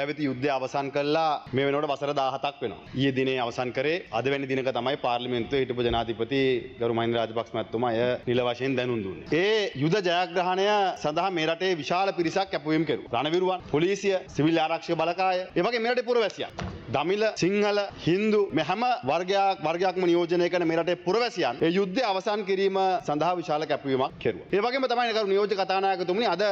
පැවති යුද්ධය අවසන් කළා මේ වෙනකොට වසර 17ක් වෙනවා. ඊයේ දිනේ අවසන් කරේ අද වෙනි දිනක තමයි පාර්ලිමේන්තුවේ හිටපු ජනාධිපති ගරු මහින්ද රාජපක්ෂ මහත්මයා එය නිල වශයෙන් දැනුම් දුන්නේ. ඒ යුද ජයග්‍රහණය සඳහා මේ රටේ විශාල පිරිසක් කැපවීම කෙරුවා. රණවිරුවන්, පොලිසිය, සිවිල් ආරක්ෂක බලකාය, ඒ වගේ මේ රටේ පුරවැසියන්. දමිළ, සිංහල, හින්දු මේ හැම වර්ගයක්ම නියෝජනය කරන මේ රටේ පුරවැසියන් ඒ යුද්ධය අවසන් කිරීම සඳහා විශාල කැපවීමක් කෙරුවා. ඒ වගේම තමයි කරු නියෝජ්‍ය කතානායකතුමනි අද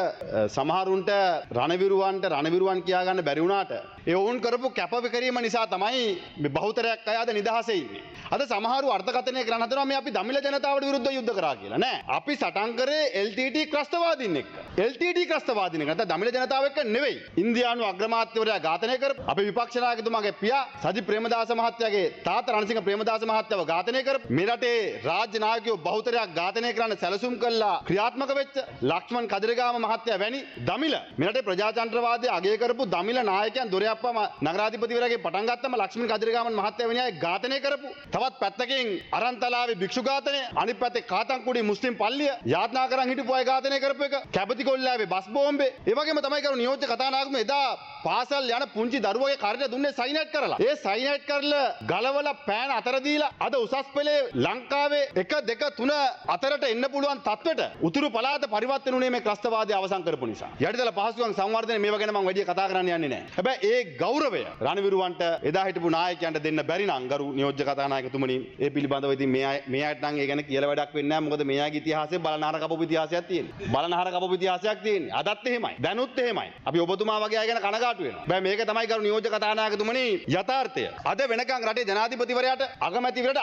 සමහරුන්ට රණවිරුවන් කියා ගන්න බැරි වුණාට ඒ වුන් කරපු කැපකිරීම නිසා තමයි මේ බහුතරයක් අය අද නිදහසේ ඉන්නේ. අද සමහරු අර්ථකථනය කරන්න හදනවා මේ අපි දමිළ ජනතාවට විරුද්ධව යුද්ධ කරා කියලා. නෑ. අපි සටන් කරේ LTT ක්‍රස්තවාදීන් එක්ක. LTT ක්‍රස්තවාදීන් එක්ක. නැත්නම් දමිළ ජනතාව එක්ක නෙවෙයි. ඉන්දියානු අග්‍රාමාත්‍යවරයා ඝාතනය කරපු අපේ විපක්ෂ නායකතුමාගේ පියා සජිත් ප්‍රේමදාස මහත්තයාගේ තාත්තා රණසිංහ ප්‍රේමදාස මහත්තයාව ඝාතනය කරපු මේ රටේ රාජ්‍ය නායකයෝ බහුතරයක් ඝාතනය කරන්න සැලසුම් කළා ක්‍රියාත්මක වෙච්ච ලක්ෂ්මන් කදිරගාම මහත්තයා වැනි දමිළ මේ රටේ ප්‍රජාතන්ත්‍රවාදය අගය කරපු දමිළ නායකයන් දොරයප්පම නගරාධිපතිවරයාගේ පටන් ගත්තම ලක්ෂ්මන් කදිරගාම මහත්තයා වෙන අය ඝාතනය කරපු තවත් පැත්තකින් අරන්තලාවේ භික්ෂු ඝාතනය අනිත් පැත්තේ කාතන්කුඩි මුස්ලිම් පල්ලිය යාත්නා කරන් හිටපු අය ඝාතනය කරපු එක කැබතිකොල්ලාවේ බස් බෝම්බේ ඒ වගේම තමයි කරු නියෝජ්‍ය කතානායකතුමා එදා පාසල් යන පුංචි දරුවගේ කරට දුන්නේ සයිනයිට් කරලා. ඒ සයිනයිට් කරලා ගලවලා පෑන අතර දීලා අද උසස් පෙළේ ලංකාවේ 1 2 3 අතරට එන්න පුළුවන් තත්ත්වයට උතුරු පළාත පරිවර්තන වුණේ මේ ක්‍රස්තවාදය අවසන් කරපු නිසා. යටිදල පහසුකම් සංවර්ධනය මේව ගැන මම වැඩි කතා කරන්න යන්නේ නැහැ. හැබැයි ඒ ගෞරවය රණවිරුවන්ට එදා හිටපු නායකයන්ට දෙන්න බැරි නම් ගරු නියෝජ්‍ය කතානායකතුමනි ඒ පිළිබඳව ඉතින් මේ අයට නම් ඒ ගැන කියලා වැඩක් වෙන්නේ නැහැ. මොකද මෙයාගේ ඉතිහාසයේ බලනහර කපපු ඉතිහාසයක් තියෙනවා. බලනහර කපපු ඉතිහාසයක් තියෙන්නේ. අදත් එහෙමයි. දැනුත් එහෙමයි. අපි ඔබතුමා වගේ අය ගැන කනගාටු වෙනවා. බෑ මේක තමයි කරු නියෝජ්‍ය කතානායකතුමනි යථාර්ථය. අද වෙනකන් රටේ ජනාධිපතිවරයාට අගමැතිවරයාට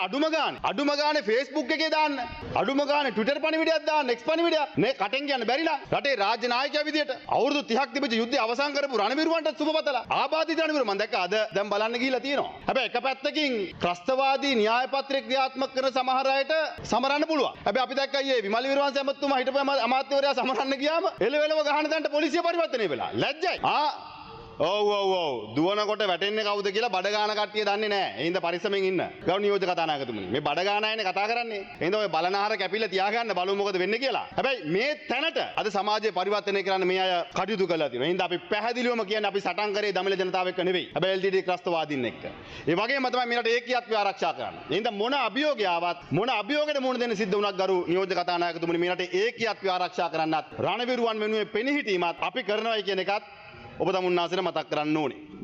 අඩුම ගානේ Facebook එකේ දාන්න. අඩුම ගානේ Twitter පණිවිඩයක් දාන්න, X පණිවිඩයක්. මේ කටෙන් කියන්න බැරි නම් රටේ රාජ්‍ය නායකයා විදියට අවුරුදු 30ක් තිබිච්ච යුද්ධය අවසන් කරපු රණවිරුවන්ට සුබපතලා. ආබාධිත රණවිරුව මම දැක්ක අද දැන් බලන්න ගිහිල්ලා තියෙනවා. හැබැයි එක පැත්තකින් ත්‍රස්තවාදී න්‍යාය පත්‍රය ක්‍රියාත්මක කරන සමහර අයට සමරන්න පුළුවන්. හැබැයි අපි දැක්කා ඊයේ විමල් වීරවංශ ඇමතුමා හිටපු අමාත්‍යවරයා සමරන්න ගියාම එළවෙලව ගහන තැනට පොලිසිය පරිවර්තනය වෙලා. ලැජ්ජයි. ඔව් දුවනකොට වැටෙන්නේ කවුද කියලා බඩ ගාන කට්ටිය දන්නේ නැහැ. ඒ හින්දා පරිස්සමෙන් ඉන්න. ගෞරව නියෝජ්‍ය කතානායකතුමනි. මේ බඩ ගාන අයනේ කතා කරන්නේ. ඒ හින්දා ඔය බලනහර කැපිලා තියාගන්න බලමු මොකද වෙන්නේ කියලා. හැබැයි මේ තැනට අද සමාජය පරිවර්තනය කරන්න මේ අය කටයුතු කළා තියෙනවා. ඒ හින්දා අපි පැහැදිලිවම කියන්නේ අපි සටන් කරේ දමිළ ජනතාව එක්ක නෙවෙයි. හැබැයි LTT ක්‍රස්තවාදීන් එක්ක. ඒ වගේම තමයි මේකට ඒකීයත්වය ආරක්ෂා කරන්න. ඒ හින්දා මොන අභියෝගයවත් මොන අභියෝගයකට මුහුණ දෙන්න සිද්ධ වුණත් ගරු නියෝජ්‍ය කතානායකතුමනි මේ රටේ ඒකීයත්වය ආරක්ෂා කරන්නත් රණවිරුවන් වෙනුවෙන් පෙනී හිටීමත් අපි කරනවායි කියන එකත් ඔබ තමුන්නාසෙට මතක් කරන්න ඕනේ.